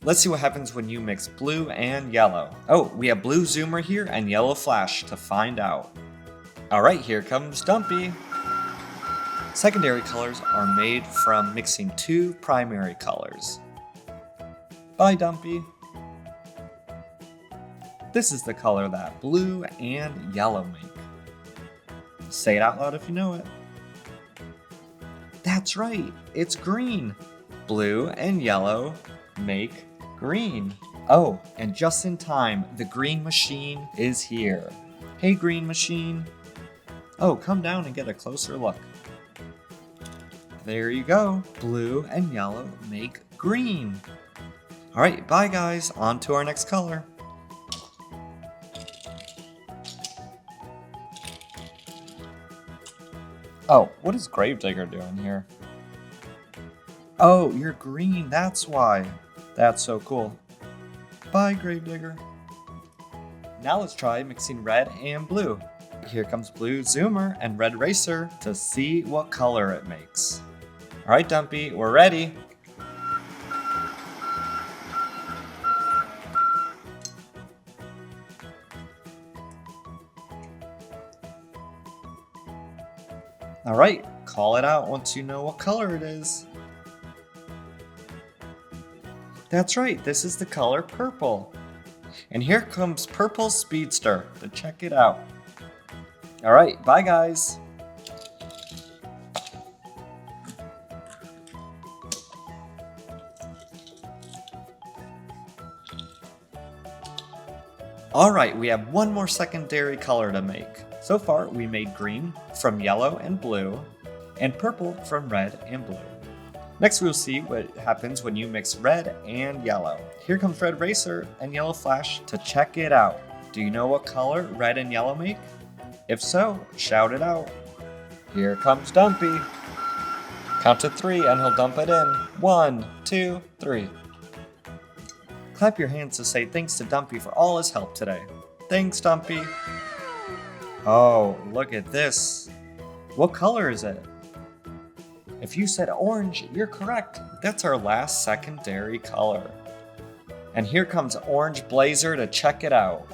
Let's see what happens when you mix blue and yellow. Oh, we have blue zoomer here and yellow flash to find out. Alright, here comes Dumpty. Secondary colors are made from mixing two primary colors. Bye, Dumpty. This is the color that blue and yellow make. Say it out loud if you know it. That's right, it's green. Blue and yellow make green. Oh, and just in time, the green machine is here. Hey, green machine. Oh, come down and get a closer look. There you go. Blue and yellow make green. All right, bye guys. On to our next color. Oh, what is Gravedigger doing here? Oh, you're green, that's why. That's so cool. Bye, Gravedigger. Now let's try mixing red and blue. Here comes blue zoomer and red racer to see what color it makes. All right, Dumpty, we're ready. All right, call it out once you know what color it is. That's right, this is the color purple. And here comes Purple Speedster to check it out. All right, bye guys. All right, we have one more secondary color to make. So far, we made green from yellow and blue, and purple from red and blue. Next, we'll see what happens when you mix red and yellow. Here comes Red Racer and Yellow Flash to check it out. Do you know what color red and yellow make? If so, shout it out. Here comes Dumpty. Count to 3 and he'll dump it in. 1, 2, 3. Clap your hands to say thanks to Dumpty for all his help today. Thanks, Dumpty. Oh, look at this. What color is it? If you said orange, you're correct. That's our last secondary color. And here comes Orange Blazer to check it out.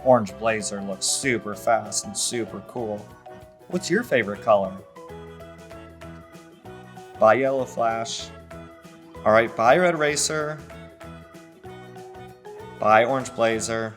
Orange Blazer looks super fast and super cool. What's your favorite color? Bye, Yellow Flash. All right, bye, Red Racer. Bye, Orange Blazer.